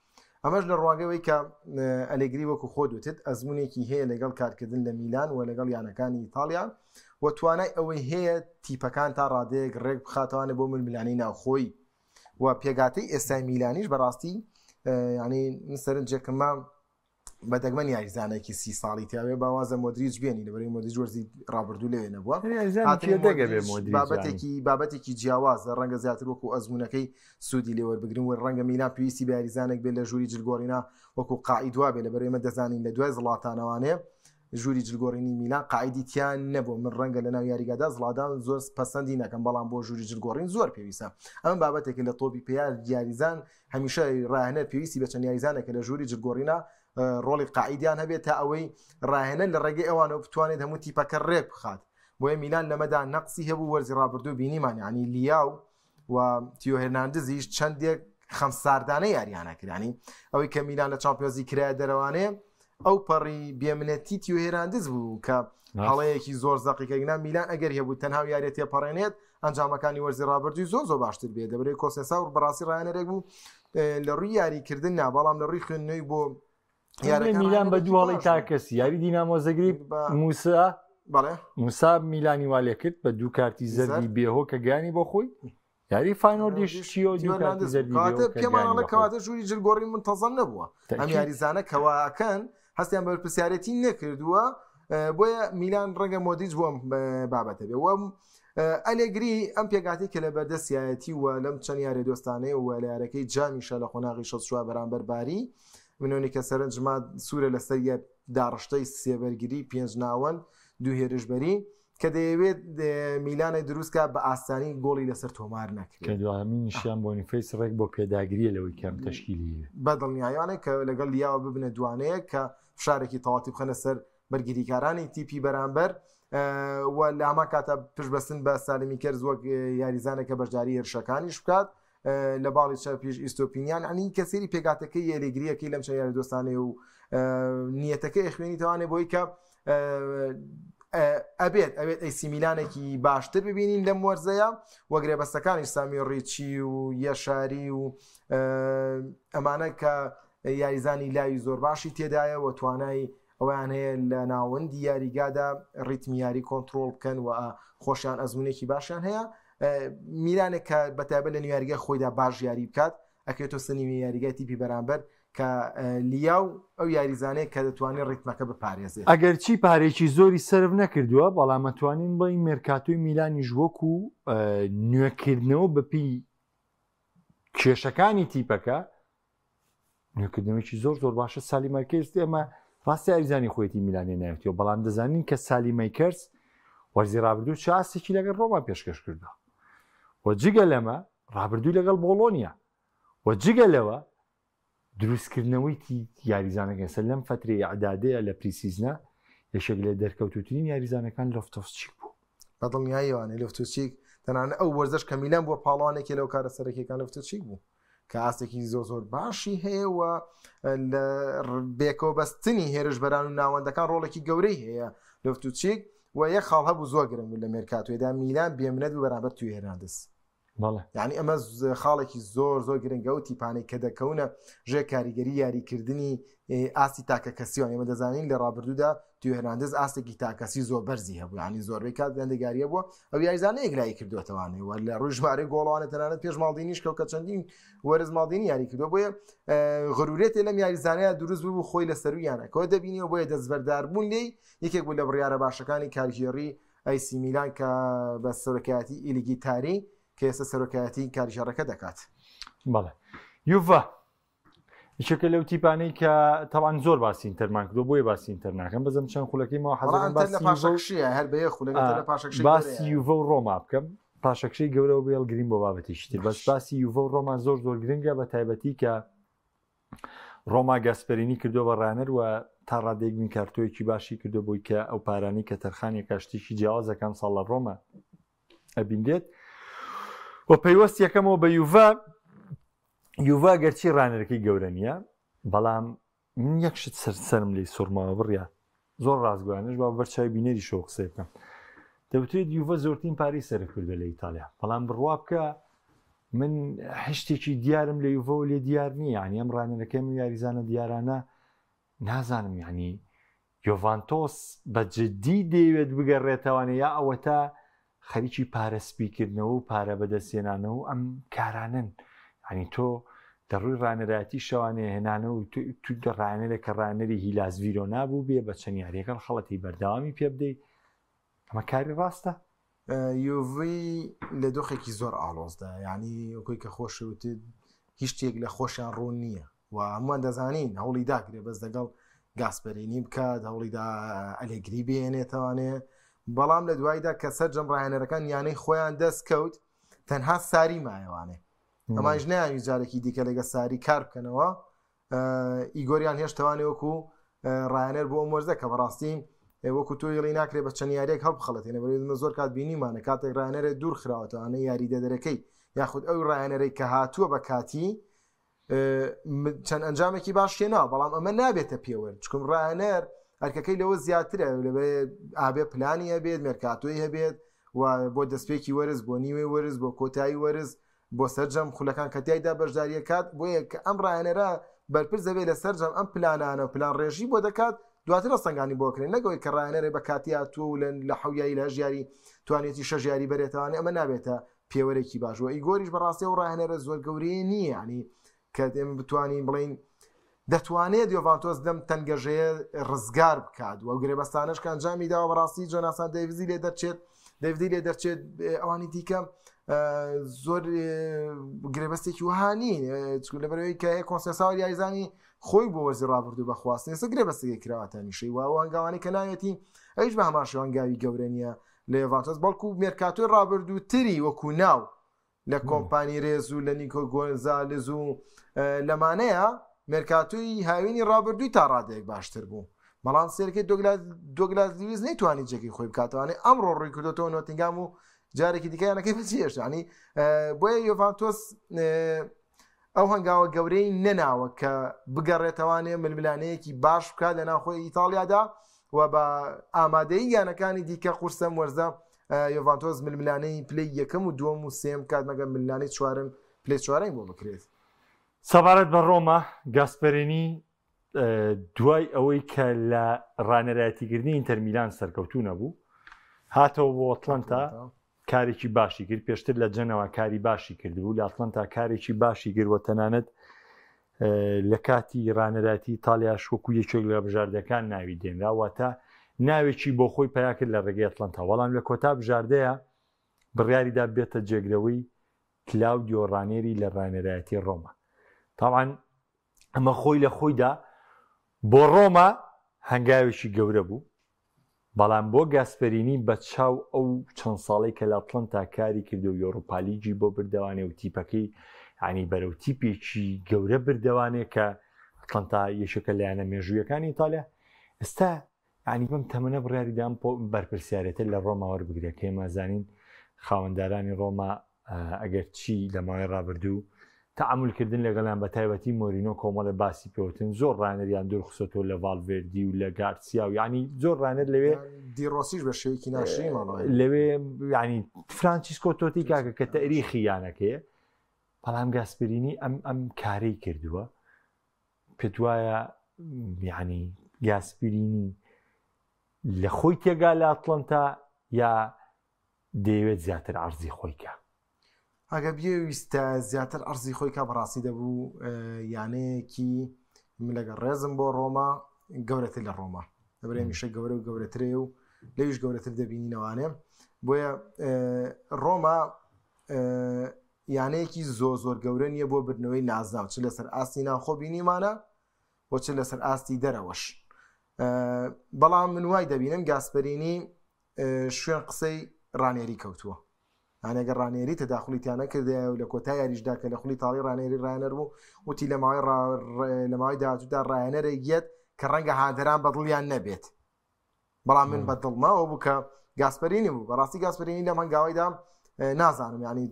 ئەمەش لە ڕواگەوەی کە ئەلێگری وەکو خۆ دوتت ئەزمونێکی هەیە لەگەڵ کارکردن لە میلان و لەگەڵ یانەکانی ئیتالیا و توانای ئەوەی هەیە تیپەکان تا ڕادەیەک ڕێک بخاتوانە بۆ ملمیلانی ناوخۆی و پێگاتەی ئێستای میلانیش بەڕاستی ینی سەرنجێکمە بە دەگمەن یاریزانێکی 30 ساڵی تیاوێ باوازە مۆدریج بێنی لەبەرەی مۆدریج وەرزی ڕابردوو لێ نەبووە بابەتێکی جیاوازە ڕەنگە زیاتر وەکو ئەزمونونەکەی سوودی لێوەربگرن و ڕەنگە میلان پێویستی بە یاریزانێک بێت لە ژووری جلگۆڕینا وەکو قاعیدوا بێ لەبەرەی ئێمە دەزانین لە دوای زڵاتانەوانێ ژووری جلگۆڕینی میلان قاعیدی تیان نەبوو من ڕەنگە لە ناو یاریگادا زڵادان زۆر پەسەندی نەکەم بەڵام بۆ ژووری جلگۆڕین زۆر پێویستە ئەم بابەتێکی لە تۆپی پێیان یاریزان هەمیشە ڕاهێنەر پێویستی بە چەند یاریزانێکە لە ژووری جلگۆڕینا ڕۆڵی قاعیدیان هەبێت تا ئەوەی ڕاهێنە لە ڕێگەی ئەوانەوە بتوانێت هەموو تیپەکە ڕێک بخات بۆیە میلان لەمەدا نەقسی هەبوو وەرزی ڕابردوو بینیمان ینی لیاو و تیۆ هێرناندزیش چەندێک خەمساردانە یاریانە کردانی ئەوەی کە میلان لە چامپیۆنزی کرایە دەرەوانەیە ئەو پەڕی بێمنەتی تیۆ هێراندز بوو کە هەڵەیەکی زۆر زەقیکەگنا میلان ئەگەر هەبوو تەنها یاریێت تێپەڕێنێت ئەنجامەکانی وەرزی ڕابردووی زۆر باشتر بێت دەبرێت کۆسێسا و بەڕاستی ڕایەنەرێک بوو لە ڕووی یاریکردن نا بەڵام لە ڕووی خوێندنەوەی بۆ میلان بە دووڵی تا کەسی یاری دینامۆزەگری موسا میلانی والێ کرد بە دوو کارتی زەردی بێهۆ کە گیانی بۆ خۆی یاری فاینۆردیش چیۆ پێمانڵە کەواتە ژووری جلگۆڕی منتەزەم نەبووە ئەم یاریزانە کەواکەن هەستیان بەرپرسیارەتی نەکردووە بۆیە میلان ڕەنگە مۆدیج بۆم بابەتە بێ وەم ئەلێگری ئەم پێگاتی کە لە بەردەستایەتی و لەم چەند یارێ دۆستانەیە و لە یارەکەی جامیشە لە خۆناغی شەشوا بەرامبەر باری منۆنی کە سەرنجما سوورە لەسەر داڕشتەی سێبەرگری 5 ناوەن دوو هێرشبەری کە دەیەوێت میلانە دروستکە بە ئاسانی گۆڵی لەسەر تۆمار نەکرێت کە دوامینیشیان بۆنیفیس ڕێک بۆ پێداگریە لەوەی کەم تەشکیلی بە دڵنیایانە کە لەگەڵ لیاوە ببنە دوانەیە کە فشارێکی تەواتی بخەنە سەر بەرگریکارانی تیپی بەرامبەر و لە هەمان کاتە پشتبەستن بە سالیمی کەرز وەک یاریزانێکە بەشداری هێرشەکانیش بکات لە باڵی پێش ئیستۆپینیان ئەنی کە سێری پێگاتەکەی یاریگریەکەی لەم چەند یاریدۆستانێ و نیەتەکەی خوێنی تەوانێ بۆی کە ئەبێت ئەیسی میلانێکی باشتر ببینین لەم وەرزەیە وەگرێ بەستەکانی سامی ڕیچی و یەشاری و ئەمانە کە یاریزانی لاوی زۆر باشی تێدایە و توانای ئەویان هەیە لە ناوەندی یاریگادا ڕیتمی یاری کۆنتترۆل بکەن و خۆشیان ئەزمونێکی باشیان هەیە میلانێک کە بەتابەت لە نیویاریگە خۆیدا باش یاری بکات ئەکرێتۆ سنیوی یاریگای تیپی بەرامبەر کە لیاو ئەو یاریزانەیە کە دەتوانێت ڕیتمەکە بپارێزێت ئەگەر چی پارێکی زۆری سرف نەکردووە بەڵام ئەتوانین بڵین مێرکاتۆی میلانیش وەکو نوێکردنەوە بەپی کێشەکانی تیپەکە نوێکردنەوەیکی زۆر باشە سالی مایکرز ئێمە ڕاستی یاریزانی خۆیەتی میلانی ناوێتەوە بەڵام دەزانین کە سالی مایکرز وەرزی ڕابردوو چاسێکی لەگەڵ ڕۆما پێشکەش کردووە و جگە لەمە ڕابردووی لەگەڵ بۆڵۆنیا و جگە لەوە دروستکردنەوەی یاریزانەکە سەر لەم فترەی عەدادەیە لە پریسیزنە یەکێک لە دەرکەوتوترین یاریزانەکان لۆفتۆفسچیک بوو بەدڵنیاییوانێ لۆفتۆفسچیک تەنانەت ئەو وەرزش کە میلان بۆ پاڵوانێکی لەو کارە سەرەکیەکان لۆفتۆفسچیک بوو کە ئاستێکی زۆر باشی هەیە و لە بێکەوە بەستنی هێرش بەران و ناوەندەکان ڕۆڵێکی گەورەی هەیە لۆفتۆفسچیک و یەک خاڵ هەبوو زۆر گرنگ بوو لە مێرکاتۆیدا میلان بێمنەت و بەرامبەر توی هێرناندس یعنی ئەمە خاڵێکی زۆر گرنگە و تیپانەی کە دەکەونە ژێ کاریگەری یاریکردنی ئاستی تاکە کەسیوان ئێمە دەزانین لە ڕابردوودا توی هێرناندز ئاستێکی تاکەسی زۆر بەرزی هەبوو ینی زۆربەی کات دەندەگاریە بووە ئەو یاریزانە یەکلایی کردوێتەوانێ و لە ڕووی ژمارەی گۆڵوانە تەنانەت پێش ماڵدینیش کە چەندین وەرز ماڵدینی یاری کردو بۆیە غرورێتێ لەم یاریزانەیە دروست بوو خۆی لە سەرویانە کەەوە دەبینیەوە بۆیە دەستبەرداربوون لێی یەکێک بوو لە بڕیارە باشەکانی کارژێڕی ئەیسی میلان کە بە سەرۆکایەتی ئیلیگی تاری کە ئێستا سەرۆکایەتی کاریژێڕەکە دەکات بەڵێ یوڤە یەکێکە لەو تیپانەی کە تەوان زۆر باسی ئینتەرمان کردو بۆیە باسی ئینتەر ناکەم بەزەم چەند خولەکەیمەوە حەزم باسی یوڤە و ڕۆما بکەم پاشەکشەی گەورەوە بێڵ گرین بۆ بابەتیشی تر بەس باسی یوڤە و ڕۆما زۆر گرنگە بە تایبەتی کە ڕۆما گاسپەرینی کردو بە ڕانەر و تا ڕادێک بین کارتۆیەکی باشی کردو بۆی کە ئەو پارانی کە تەرخانی کاشتێکی جیاوازەکان ساڵ لە ڕۆما ئەبیندێت و پەیوەست یەکەمەوە بە یوڤە گەرچی ڕانەرەکەی گەورە نییە بەڵام من یەکشت سەرم لی سوورماوە بڕیا زۆر ڕازگویانش با بەرچاوی بینەری شۆ قسە بکەم دەوترێت یوڤە زۆرترین پارەی سەرف کردووە لە ئیتالیا بەڵام بڕوا بکە من هشتێکی دیارم لە یوڤە و لێ دیار نییە یعنی ئەم ڕانەرەکەم و یاریزانە دیارانە نازانم یعنی یۆڤانتۆس بە جددی دەیەوێت بگەڕێتەوانێ یا ئەوە تا خەریکی پارەسپیکردنەوە و پارە بەدەستێنانەوە و ئەم کارانن ینی تۆ دەڕووی ڕانەرایەتی شەوانێ هێنانە و تو ڕانەرە کە ڕانەری هیلاس ڤیرۆ نابوو بێ بە چەندیارێکەکە خەڵەتی بەردەوامی پێ بدەیت ئەمە کاری ڕاستە یوڤی لە دۆخێکی زۆر ئاڵۆزدا ینی ئۆکۆی کە خۆشوتت هیچ شتێک لە خۆشیان ڕوون نییە و هەمووان دەزانین هەوڵی داگرێ بەس لەگەڵ گاسپەرینی بکات هەوڵیدا ئەلێگری بێنێتەوانێ بەڵام لە دواییدا کە سەررجەم ڕاهێنەرەکان یانەی خۆیان دەست کەوت تەنها ساری مایەوانێ ئەمانش نایوی جارێکی دیکە لەگە ساری کار بکەنەوە ئیگۆریان هێشتەوانێ وەکو ڕایەنەر بۆ ئەم کە بەڕاستی وەکو تۆیڵی ناکرێت بە چەند یاریێک هەڵ بخەڵێتێنە بەێمە زۆر کات بینیمانە کاتێک ڕایەنەرە دوور خراوەتەوانە یاریدەدەرەکەی یاخود ئەو ڕایەنەرەی کە هاتووە بە کاتی چەند ئەنجامێکی باش تێناوە بەڵام ئەمە نابێتە پێوە چکم ڕایەنەر ئەرکەکەی لەوە زیاترە لەبێ ئابێ پلانی هەبێت مێرکاتۆی هەبێت و بۆ دەستپێکی وەرز بۆ نیوەی وەرز بۆ کۆتایی وەرز بۆ سەررجەم خولەکان کەتیایدا بەشداریە کات بۆیە کە ئەم ڕایەنەرە بەرپرس دەبێت لە سەررجەم ئەم پلانانە و پلان ڕێژی بۆ دەکات دواتر سەنگانی بۆکرێن نەگەوەی کە ڕایەنەرێ بە کاتی هاتووە لە حەویایی لە ژیاری توانێتی شەژ یاری بەرێتەوانێ ئەمە نابێتە پێوەرێکی باشوە ئیگۆریش بەڕاستی و ڕایەنەرە زۆر گەورەیە نییە ینی کە ئێمە بتوانین بڵین دەتوانێت یۆڤانتۆس دەم تەنگەژەیە ڕزگار بکات و گرێبەستانش کە ئەنجامی داوە بەڕاستی جۆناسان دەیڤزی لێ دەرچێت ئەوانی دیکە زۆر گرێبەستێکی وهانی لەبەرەوەی کە کۆنسنساوە یاریزانی خۆی بۆ وەرزی ڕابردوو بەخواستن ئێستا گرێبەستێکی کراوەتەنیشەی و ئەوانگاوانی کە ناوێتی ئەویش بە هەمان شێوەنگاوی گەورە نیە لە یوڤانتۆس بەڵکو مێرکاتۆی ڕابردووتری وەکو ناو لە کۆمپانی ڕێز و لە نیکۆ گۆنزالز و لەمانەیە مێرکاتۆی هاوینی ڕابردووی تا ڕادەیەک باشتر بوو بەڵام سێرەکەی دۆگلاس لویس نەیتوانی جێگەی خۆی بکاتوانێ ئەمڕۆ ڕووی کردوتەوە نۆتینگام و جارێکی دیکەیانەکەی بەچێش ینی بۆیە یۆڤانتۆس ئەو هەنگاوە گەورەی نەناوە کە بگەڕێتەوانێ ململانەیەکی باش بکات لە ناوخۆی ئیتاڵیادا و بە ئامادەی یانەکانی دیکە قورسەم وەرزە یۆڤانتۆس ململانەی پلەی یەکەم و دووەم و سێم کات مەگە ململانەی چوارم پلەی چوارەی بۆ بکرێت سەبارەت بە ڕۆما گاسپەرینی دوای ئەوەی کە لە ڕانەرایەتیکردنی ئینتەر میلان سەرکەوتوو نەبوو هاتەوە بۆ ئەتلانتا کارێکی باشی کرد پێشتر لە جەنەوە کاری باشی کردبوو لە ئەتلانتا کارێکی باشی گروە تەنانەت لە کاتی ڕانەرایەتی ئیتاڵیاش وەکو یەکێک لە بژاردەکان ناوی دێنراواتە ناوێکی بۆ خۆی پیا کرد لە ڕێگەی ئەتلانتا بەڵام لە کۆتا بژاردەیە بڕیاریدا بێتە جێگرەوەی کلاودیۆ ڕانێری لە ڕانەرایەتی ڕۆما تاوان ئەمە خۆی لە خۆیدا بۆ ڕۆما هەنگاوێکی گەورە بوو بەڵام بۆ گاسپەرینی بە چاو ئەو چەند ساڵی کە لە ئەتلانتا کاری کرد و یۆڕۆپالیگی بۆ بردەوانێ و تیپەکەی ینی بەرەو تیپێکی گەورە بردەوانێ کە ئەتلانتا یەشەکە لایەنە مێژوویەکانی ئیتالیا ئێستا ینی بەم تەمەنە بڕیاریدام بەرپرسیارەتە لە ڕۆما وەربگرێت کە ئێمە زانین خاوەندارانی ڕۆما ئەگەر چی لە ماوەی ڕابردوو تەعاملکردن لەگەڵیان بە تایبەتی مۆرینۆ کۆمەڵە باسی پێوتن زۆر ڕانەریان دوورخسۆتەوە لە ڤالڤێردی و لە گارسیا و ینی زۆر ڕانەر لەوێ دیڕۆسیش بە شێوەیەکی ناشرین لەوێ ینی فرانچیسکۆ تۆتی کاکە کە تەریخی یانەکەیە بەڵام گاسپەرینی ئەم کارەی کردووە پێت وایە ینی گاسپەرینی لە خۆی تێگا لە ئەتلانتا یا دەیەوێت زیاتر عەرزی خۆی کە ئەگە بێویستە زیاتر ئەرزی خۆی کا بەڕاستی دەبوو یانەیەکی من لەگە ڕێزم بۆ ڕۆما گەورەتر لە ڕۆما دەبرێ میشە گەورە و گەورەترێ و لەویش گەورەتر دەبینینەوانێ بۆیە ڕۆما یانەیەکی زۆر گەورە نییە بۆ بردنەوەی نازاو چ لەسەر ئاستی ناوخۆ بینیمانە بۆ چ لەسەر ئاستی دەرەوەش بەڵام من وای دەبینم گاسپەرینی شوێن قسەی ڕانێری کەوتووە ئەگەر ڕانێری تەداخلیتیانە کردایە و لە کۆتا یاریشدا کە لە خولی تاڵی ڕانێری ڕانەر بوو وتی لە ماوەی داهاتوودا ڕایەنەرە گێت کە ڕەنگە هادەران بەدڵیان نەبێت بەڵام من بەدڵماوە بوو کە گاسپەرینی بوو بەڕاستی گاسپەرینی لە مەنگاوایدا نازانم ینی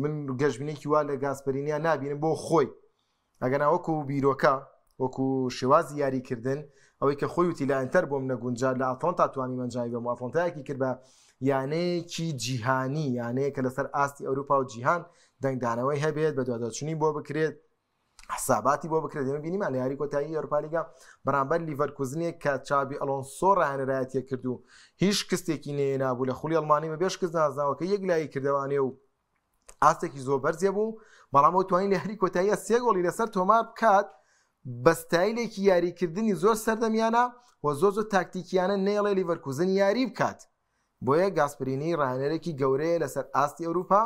من گەشتبینێکی وا لە گاسپەرینیان نابینم بۆ خۆی ئەگەنا وەکو بیرۆکە وەکو شێوازی یاریکردن ئەوەی کە خۆی وتی لە ئەنتەر بۆم نەگونجار لە ئەتلانتا توانی منجای بەم ئەتلانتایەکی کرد بە یانەیەکی جیهانی یانەیە کە لەسەر ئاستی ئەوروپا و جیهان دەنگدانەوەی هەبێت بە دواداچوونی بۆ بکرێت حساباتی بۆ بکرێت ئێمە بینیمان لە یاری کۆتایی ئەوروپالیگا بەرامبەر لیڤەرکوزنێک کە چابی ئەلۆنسۆ ڕانەرایەتیە کرد و هیچ کەسێکی نێنابوو لە خولی ئەڵمانی بە بێش کەس نازناوەکە یەک لای کردوانێ و ئاستێکی زۆر بەرزێ بوو بەڵام ئەو توانین لە هەری کۆتاییە سێ گۆڵی لەسەر تۆمار بکات بە ستایلێکی یاریکردنی زۆر سەردەمیانە و زۆر تاکتیکیانە نێڵێ لیڤەرکوزن یاری بکات بۆیە گاسپەرینی ڕانەرێکی گەورەیە لەسەر ئاستی ئەوروپا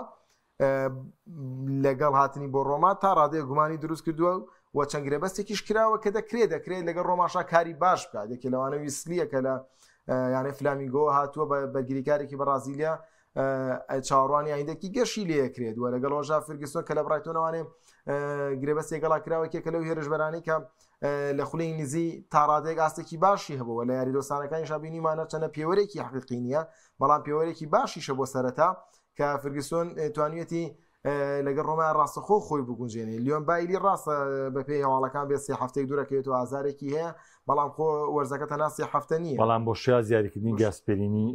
لەگەڵ هاتنی بۆ ڕۆما تا ڕادەیە گومانی دروست کردووە و چەند گرێبەستێکیش کراوە کە دەکرێت لەگەڵ ڕۆماشا کاری باش بکات یەکێ لەوانە ویسلیە کە لە یانەی فلامینگۆ هاتووە بەرگریکارێکی بە ڕازیلیا چاوەڕوانی ئایندەکی گەشی لێکرێت و لەگەڵ ڕۆژا فێرگسۆن کە لە بڕایتۆنەوانێ گرێبەست ێگەڵا کراوەکێ کە لەو هێرشبەرانی کە لە خولەی نزی تا ڕادێک ئاستێکی باشی هەبووە لە یاری دۆستانەکانی شابینیمانە چەنە پێوەرێکی حقیقی نییە بەڵام پێوەرێکی باشیشە بۆ سەرەتا کە فێرگسۆن توانیەتی لەگەڵ ڕۆمای ڕاستەخۆ خۆی بگونجێنێ لیۆن بایلی ڕاستە بە پێی هەواڵەکان بێت سێ هەفتەی دوورەکەوێتەوە ئازارێکی هەیە بەڵام خۆ وەرزەکە تەنها سێ هەفتە نییە بەڵام بۆ شێواز یاریکردنی گاسپەرینی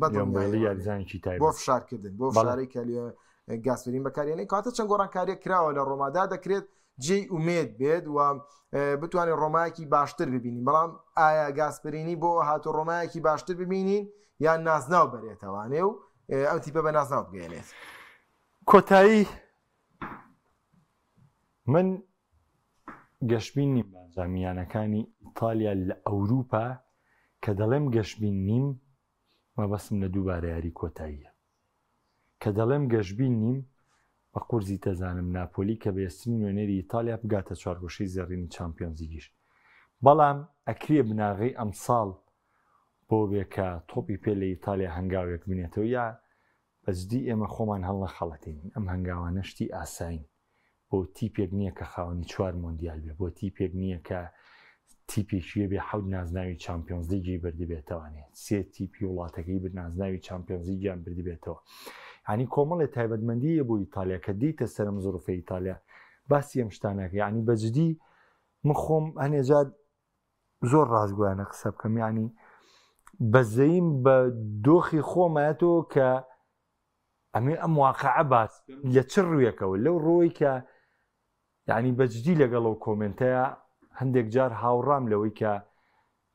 یاریزانێکی تایبەت بۆ فشارکردن بۆ فشاری کە گاسپەرین بەکارێنێ کاتە چەند گۆڕانکاریە کراوە لە ڕۆمادا دەکرێت جێی ئومێد بێت و بتوانێت ڕۆمایەکی باشتر ببینین بەڵام ئایا گاسپەرینی بۆ هاتو ڕۆمایەکی باشتر ببینین یان نازناو بەرێتەوانێ و ئەم تیپە بە نازناو بگەێنێت کۆتایی من گەشتبین نیم بانجامیانەکانی ئیتالیا لە ئەوروپا کە دەڵێم گەشتبین نیم مەبەسم لە دووبارە یاری کۆتاییە کە دەڵێم گەشتبین نیم بە قورزی تەزانم ناپۆلی کە بەێستنی نوێنەری ئیتالیا بگاتە چوارگۆشەی زەڕینی چامپیۆنز لیگیش بەڵام ئەکرێ بناغی ئەمساڵ بۆ بێ کە تۆپی پێ لە ئیتالیا هەنگاوێک بنێتەوە یا بەجددی ئێمە خۆمان هەڵ نەخەڵەتین ئەم هەنگاوانە شتی ئاساین بۆ تیپێک نییە کە خاوەنی 4 مۆندیال بێ بۆ تیپێک نییە کە تیپێکیە بێ حەوت نازناوی چامپیۆنز لیگی بردی بێتەوەنێت سێ تیپی وڵاتەکەی بر نازناوی چامپیۆنز لیگیان بردی بێتەوە ینی کۆمەڵی تایبەتمەندیە بۆ ئیتالیا کە دیتە سەرم زۆرفە ئیتالیا باسی ئەم شتانەکە ینی بەجددی من خۆم هەنێجات زۆر ڕازگویانە قسە بکەم ینی بەزەیم بە دۆخی خۆمایەتەوە کە ئەمێ ئەم واقعە باس لە چ ڕوویەکەوە لەو ڕۆی کە ینی بەجددی لەگەڵ ئەو کۆمنتەیە هەندێک جار هاوڕام لەوەی کە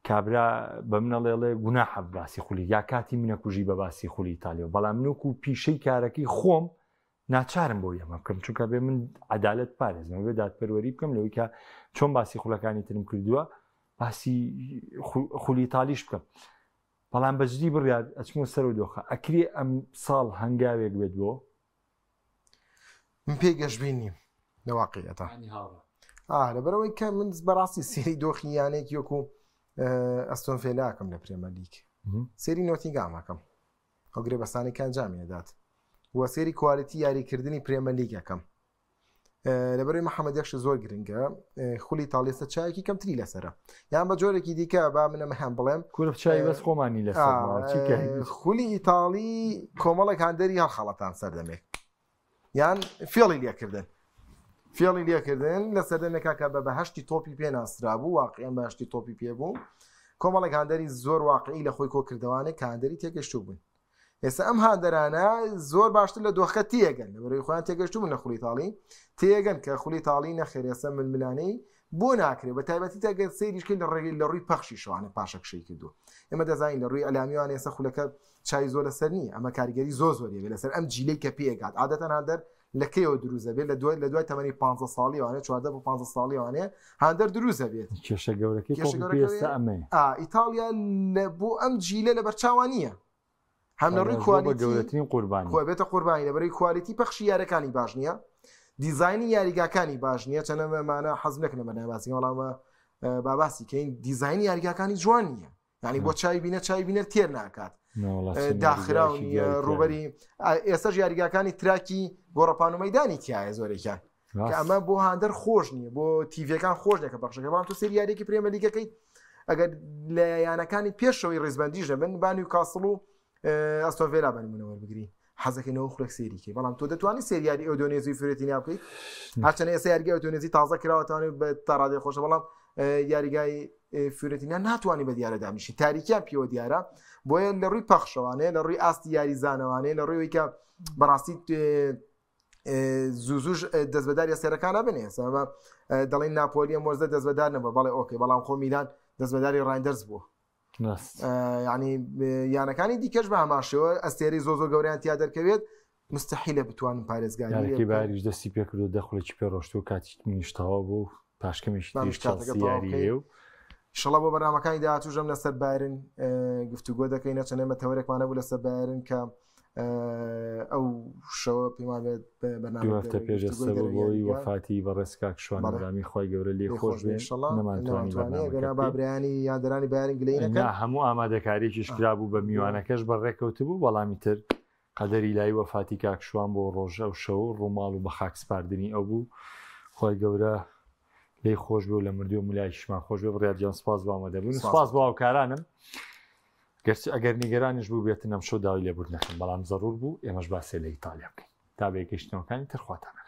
کابرا بە منەڵێڵێ گوناحە باسی خولی یا کاتی منە کوژی بە باسی خولی ئیتالیەوە بەڵام منوەکو پیشەی کارەکەی خۆم ناچارم بۆ ئەمە بکەم چونکە بێ من عەدالەت پارێزمەوە بێ دادپەروەری بکەم لەوەی کە چۆن باسی خولەکانی ترم کردووە باسی خولی ئیتالیش بکەم بەڵام بەجددی بڕیار ئەچمە سەر و دۆخە ئەکرێ ئەم ساڵ هەنگاوێک بێت بۆ من پێگەشتبین نیم لە واقعیەتە لەبەرەوەی کە من بەڕاستی سێری دۆخی یانێک یۆکو ئەستۆن فێلاکەم لە پرێمە لیگ سێری نۆتینگامەکەم ئەو گرێبەستانێکیان جامێدات وە سێری کوالیتی یاریکردنی پرێمە لیگەکەم لەبەرەوەی محەممەد یەخش زۆر گرنگە خولی ئیتاڵیستە چایەکی کەمتری لەسرە یان بە جۆرێکی دیکە با منە مەهەم بڵێم کورف چای بەس خۆمانی لەسەر خولی ئیتاڵی کۆمەڵێک هەندەری هەڵخەڵەتان سەردەمێک یان فێڵی لێکردن فێڵی لێکردن لە سەردەمێکا کە بە بەهشتی تۆپی پێ ناسرا بوو واقعیان بەهشتی تۆپی پێ بوو کۆمەڵێک هەندەری زۆر واقعی لە خۆی کۆکردوانێک کە هەندەری تێگەشتوو بوون ئێستا ئەم هاندەرانە زۆر باشتر لە دۆخەکە تێگەن لەبەرەوەی خۆیان تێگەشتوون لە خولی ئیتاڵی تێگەن کە خولی ئیتاڵی نەخێر ئێستا ململانەی بۆ ناکرێت بە تایبەتی تەگە سەیریشکەی لە ڕووی پەخشی شوانە پاشەکشەی کردو ئێمە دەزانین لە ڕووی ئەلامیوان ئێستا خولەکە چای زۆر لەسەر نییە ئەمە کاریگەری زۆر زۆریە لەسەر ئەم جیلەی کە پێگات عادەتەن هەندەر لە کەیەوە دروزە بێت لە دوای تەمەنی 15 ساڵیوانێ 14 بۆ 15 ساڵیوانێ هەندەر دروزە بێت کێشە گەورەکەی ئەمەیە ئیتالیا بۆ ئەم جیلە لە بەرچاوانیە هەم لە ڕووی کوالیتی گەورەترین قوربانی خۆ بێتە قوربانی لەبەرەوەی کوالیتی پەخشی یارەکانی باش نییە دیزاینی یاریگاکانی باش نییە چەنەمەمانە حەز نەکەنە بەناواسی وەڵامە باباسی کەین دیزاینی یاریگاکانی جوان نییە ینی بۆ چای بینە تێر ناکات داخراونی ڕوبەری ئێستاش یاریگاکانی تراکی گۆڕەپان و مەیدانی تایە زۆرێکیان کە ئەمە بۆ هاندەر خۆش نییە بۆ تیڤەکان خۆش نەکە بەخشەکە بەڵام تۆ سەری یاریێکی پرێمە لیگەکەیت ئەگەر لە یانەکانی پێشەوەی ڕێزبەندیش دەبن بانی و کاسڵ و ئەستۆن ڤیلا بنمونەوە بگری حەزەکەینەوە خولەک سێریکەی بەڵام تۆ دەتوانانی سریاری ئۆدۆنێزی فورێتینیا بکەیت هەرچەنە ئێستا یاریگای ئۆدۆنێزی تازە کراوەتوانێت بە تاڕادێ خۆشە بەڵام یاریگای فورێتینیا ناتوانانی بە دیارە دامنیشی تاریکیان پێوە دیارە بۆیە لە ڕووی پەخشەوانەیە لە ڕووی ئاستی یاریزانەوانەیە لە ڕووی کە بەڕاستی زووزوش دەست بەداری سێرەکانە بنێ ئێستا دەڵێن ناپۆلیە مۆزدە دەست بەدار نەبە بەڵێ ئۆکێ بەڵام خۆ میلان دەست بەداری ڕایندەرز بووە ینی یانەکانی دیکەش بە هەماشەوە ئەستێری زۆ گەوریان تیا دەرکەوێت مستحیلە بتوانن پارێزگاری باریش دەستی پێکردو دەخڵێکی پێڕۆشت و کاتی نیشتاوە بوو پاشکەمیشیاریە و شڵە بۆ بەرنامەکانی داهاتووژەم لەسەر بارن گفتوگۆ دەکەین نەچەنێمە تەورێکمانە بوو لەسەر بارن کە ئەو شەوە پێمان بێت بەناوەفتە پێشەوەی وەفاتی بەڕێزکاک شوانەرامی خۆی گەورە لێ خۆش نەمانتوانێت بابرانی یادرانی بارین گلەیەکە هەموو ئامادەکاریی شکرا بوو بە میوانەکەش بەڕێکەوت بوو بەڵامی تر قەدەری لای وەفاتی کاکشوان بۆ ڕۆژە و شەو ڕووماڵ و بە خاکسپاردنی ئەو بوو خۆی گەورە لی خۆش بوو لە مردی و مولایشمان خۆش بێ بڕیارجان سپاس بۆ ئامادەبوون سپاس بۆ هاوکارانم گەرچی ئەگەر نیگەرانیش بوو بێتن ئەم شۆ داوای لێبوردنەکەن بەڵام زەڕور بوو ئێمەش باسێ لە ئیتالیا بکەین تا بێگەشتنەوەکانی ترخواتانە